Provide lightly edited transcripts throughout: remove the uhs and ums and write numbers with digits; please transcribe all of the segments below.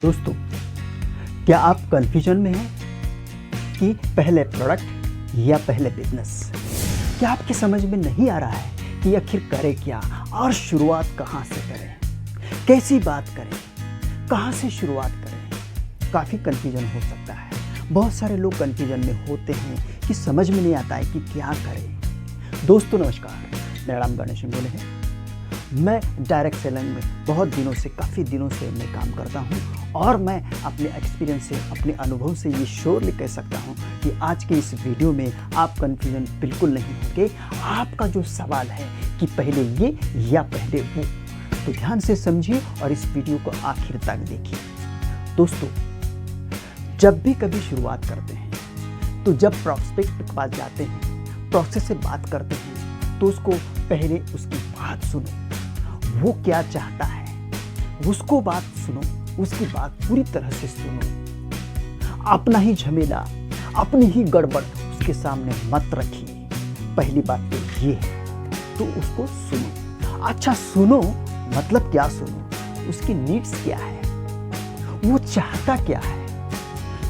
दोस्तों, क्या आप कन्फ्यूजन में हैं कि पहले प्रोडक्ट या पहले बिजनेस? क्या आपके समझ में नहीं आ रहा है कि आखिर करें क्या और शुरुआत कहाँ से करें? कैसी बात करें? कहाँ से शुरुआत करें? काफ़ी कन्फ्यूजन हो सकता है। बहुत सारे लोग कन्फ्यूजन में होते हैं कि समझ में नहीं आता है कि क्या करें। दोस्तों नमस्कार, मेरा नाम गणेश बोले है। मैं डायरेक्ट सेलिंग में बहुत दिनों से काफ़ी दिनों से मैं काम करता हूं और मैं अपने एक्सपीरियंस से, अपने अनुभव से ये श्योरली कह सकता हूं कि आज के इस वीडियो में आप कन्फ्यूजन बिल्कुल नहीं होंगे। आपका जो सवाल है कि पहले ये या पहले वो, तो ध्यान से समझिए और इस वीडियो को आखिर तक देखिए। दोस्तों, जब भी कभी शुरुआत करते हैं तो जब प्रॉस्पेक्ट के पास जाते हैं, प्रोसेस से बात करते हैं, तो उसको पहले उसकी बात सुनो, वो क्या चाहता है उसको बात सुनो, उसकी बात पूरी तरह से सुनो। अपना ही झमेला, अपनी ही गड़बड़ उसके सामने मत रखिए। पहली बात तो ये है, तो उसको सुनो। अच्छा सुनो मतलब क्या सुनो? उसकी नीड्स क्या है, वो चाहता क्या है,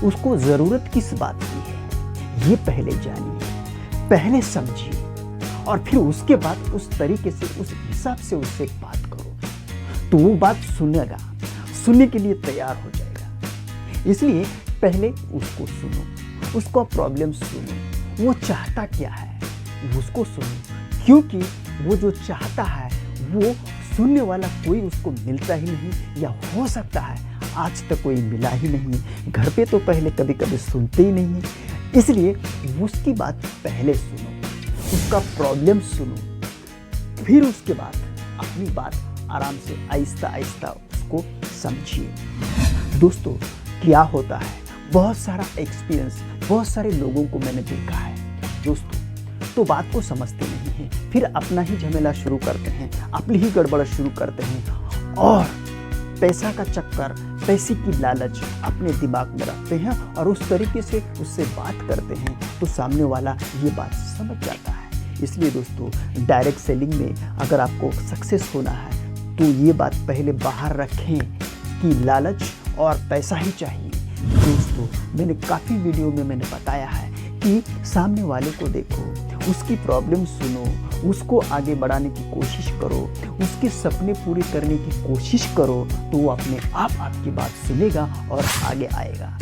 उसको जरूरत किस बात की है, ये पहले जानिए, पहले समझिए और फिर उसके बाद उस तरीके से, उस हिसाब से उससे बात करो, तो वो बात सुनेगा, सुनने के लिए तैयार हो जाएगा। इसलिए पहले उसको सुनो, उसका प्रॉब्लम सुनो, वो चाहता क्या है उसको सुनो, क्योंकि वो जो चाहता है वो सुनने वाला कोई उसको मिलता ही नहीं, या हो सकता है आज तक कोई मिला ही नहीं। घर पे तो पहले कभी कभी सुनते ही नहीं, इसलिए उसकी बात पहले सुनो, उसका प्रॉब्लम सुनो, फिर उसके बाद अपनी बात आराम से आहिस्ता आहिस्ता उसको समझिए। दोस्तों, क्या होता है, बहुत सारा एक्सपीरियंस, बहुत सारे लोगों को मैंने देखा है दोस्तों, तो बात को समझते नहीं हैं, फिर अपना ही झमेला शुरू करते हैं, अपनी ही गड़बड़ शुरू करते हैं और पैसा का चक्कर, पैसे की लालच अपने दिमाग में रखते हैं और उस तरीके से उससे बात करते हैं तो सामने वाला ये बात समझ जाता है। इसलिए दोस्तों, डायरेक्ट सेलिंग में अगर आपको सक्सेस होना है तो ये बात पहले बाहर रखें कि लालच और पैसा ही चाहिए। दोस्तों, मैंने काफ़ी वीडियो में मैंने बताया है कि सामने वाले को देखो, उसकी प्रॉब्लम सुनो, उसको आगे बढ़ाने की कोशिश करो, उसके सपने पूरे करने की कोशिश करो, तो वो अपने आप आपकी बात सुनेगा और आगे आएगा।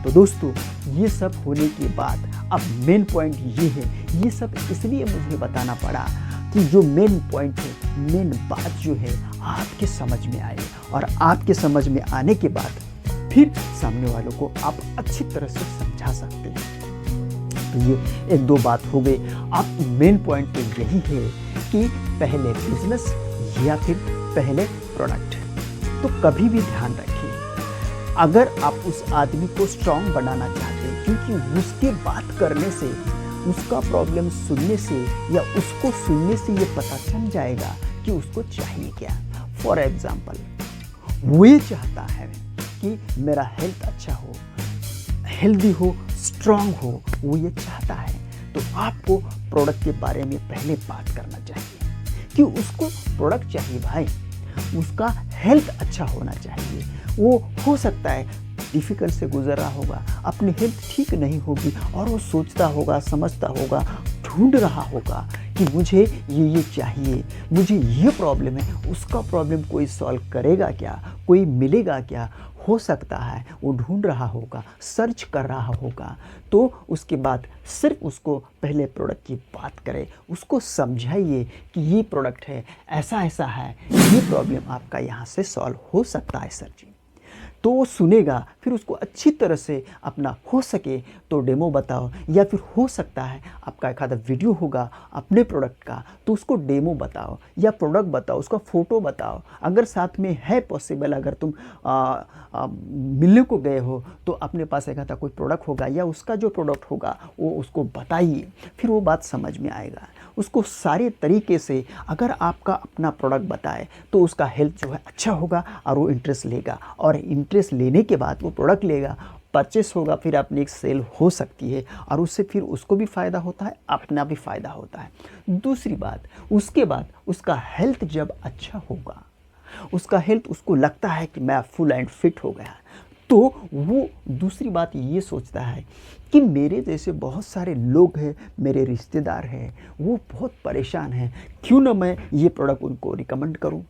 तो दोस्तों, ये सब होने के बाद अब मेन पॉइंट ये है, ये सब इसलिए मुझे बताना पड़ा कि जो मेन पॉइंट है, मेन बात जो है आपके समझ में आए और आपके समझ में आने के बाद फिर सामने वालों को आप अच्छी तरह से समझा सकते हैं। तो ये एक दो बात हो गई। अब मेन पॉइंट तो यही है कि पहले बिजनेस या फिर पहले प्रोडक्ट। तो कभी भी ध्यान रखिए, अगर आप उस आदमी को स्ट्रांग बनाना चाहते हैं, क्योंकि उसके बात करने से, उसका प्रॉब्लम सुनने से या उसको सुनने से ये पता चल जाएगा कि उसको चाहिए क्या। फॉर एग्जाम्पल, वो ये चाहता है कि मेरा हेल्थ अच्छा हो, हेल्दी हो, स्ट्रांग हो, वो ये चाहता है, तो आपको प्रोडक्ट के बारे में पहले बात करना चाहिए कि उसको प्रोडक्ट चाहिए भाई, उसका हेल्थ अच्छा होना चाहिए। वो हो सकता है डिफ़िकल्ट से गुजर रहा होगा, अपनी हेल्थ ठीक नहीं होगी और वो सोचता होगा, समझता होगा, ढूंढ रहा होगा कि मुझे ये चाहिए, मुझे ये प्रॉब्लम है। उसका प्रॉब्लम कोई सॉल्व करेगा क्या, कोई मिलेगा क्या? हो सकता है वो ढूंढ रहा होगा, सर्च कर रहा होगा। तो उसके बाद सिर्फ उसको पहले प्रोडक्ट की बात करें, उसको समझाइए कि ये प्रोडक्ट है, ऐसा ऐसा है, ये प्रॉब्लम आपका यहाँ से सॉल्व हो सकता है सर जी। तो वो सुनेगा, फिर उसको अच्छी तरह से अपना हो सके तो डेमो बताओ, या फिर हो सकता है आपका एक आधा वीडियो होगा अपने प्रोडक्ट का, तो उसको डेमो बताओ या प्रोडक्ट बताओ, उसका फ़ोटो बताओ। अगर साथ में है पॉसिबल, अगर तुम मिलने को गए हो तो अपने पास एक आधा कोई प्रोडक्ट होगा या उसका जो प्रोडक्ट होगा वो उसको बताइए, फिर वो बात समझ में आएगा। उसको सारे तरीके से अगर आपका अपना प्रोडक्ट बताए तो उसका हेल्थ जो है अच्छा होगा और वो इंटरेस्ट लेगा, और इंटरेस्ट लेने के बाद वो प्रोडक्ट लेगा, परचेस होगा, फिर अपनी एक सेल हो सकती है और उससे फिर उसको भी फ़ायदा होता है, अपना भी फ़ायदा होता है। दूसरी बात, उसके बाद उसका हेल्थ जब अच्छा होगा उसका हेल्थ, उसको लगता है कि मैं फुल एंड फिट हो गया, तो वो दूसरी बात ये सोचता है कि मेरे जैसे बहुत सारे लोग हैं, मेरे रिश्तेदार हैं, वो बहुत परेशान हैं, क्यों ना मैं ये प्रोडक्ट उनको रिकमेंड करूं।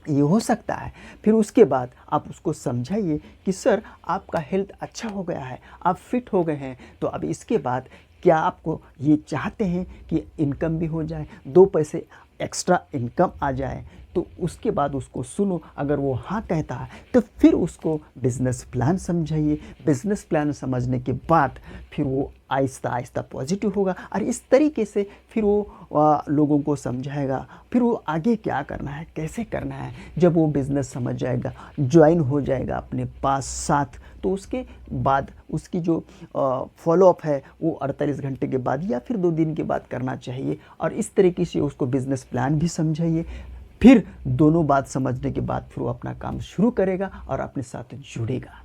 ये हो सकता है। फिर उसके बाद आप उसको समझाइए कि सर आपका हेल्थ अच्छा हो गया है, आप फिट हो गए हैं, तो अब इसके बाद क्या आपको ये चाहते हैं कि इनकम भी हो जाए, 2 पैसे एक्स्ट्रा इनकम आ जाए। तो उसके बाद उसको सुनो, अगर वो हाँ कहता है तो फिर उसको बिज़नेस प्लान समझाइए। बिज़नेस प्लान समझने के बाद फिर वो आहिस्ता आहिस्ता पॉजिटिव होगा और इस तरीके से फिर वो लोगों को समझाएगा। फिर वो आगे क्या करना है, कैसे करना है, जब वो बिज़नेस समझ जाएगा, ज्वाइन हो जाएगा अपने पास साथ, तो उसके बाद उसकी जो फॉलोअप है वो 48 घंटे के बाद या फिर 2 दिन के बाद करना चाहिए। और इस तरीके से उसको बिज़नेस प्लान भी समझाइए। फिर दोनों बात समझने के बाद फिर वो अपना काम शुरू करेगा और अपने साथ जुड़ेगा।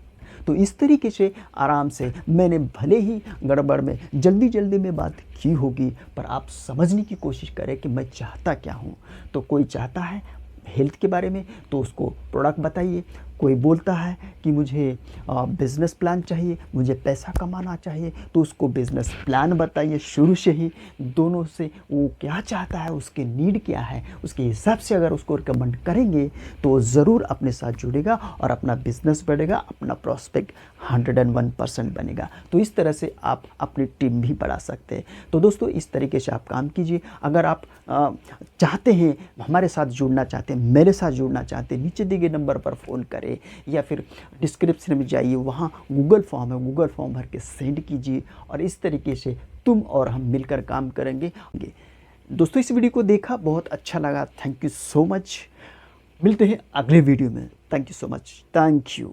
तो इस तरीके से आराम से, मैंने भले ही गड़बड़ में जल्दी जल्दी में बात की होगी, पर आप समझने की कोशिश करें कि मैं चाहता क्या हूँ। तो कोई चाहता है हेल्थ के बारे में तो उसको प्रोडक्ट बताइए, कोई बोलता है कि मुझे बिज़नेस प्लान चाहिए, मुझे पैसा कमाना चाहिए, तो उसको बिज़नेस प्लान बताइए शुरू से ही। दोनों से वो क्या चाहता है, उसके नीड क्या है, उसके हिसाब से अगर उसको रिकमेंड करेंगे तो ज़रूर अपने साथ जुड़ेगा और अपना बिज़नेस बढ़ेगा, अपना प्रॉस्पेक्ट 101% बनेगा। तो इस तरह से आप अपनी टीम भी बढ़ा सकते हैं। तो दोस्तों इस तरीके से आप काम कीजिए। अगर आप चाहते हैं, हमारे साथ जुड़ना चाहते हैं, मेरे साथ जुड़ना चाहते हैं, नीचे दिए गए नंबर पर फ़ोन करें या फिर डिस्क्रिप्शन में जाइए, वहाँ गूगल फॉर्म है, गूगल फॉर्म भर के सेंड कीजिए और इस तरीके से तुम और हम मिलकर काम करेंगे। दोस्तों इस वीडियो को देखा, बहुत अच्छा लगा, थैंक यू सो मच। मिलते हैं अगले वीडियो में। Thank you so much, thank you.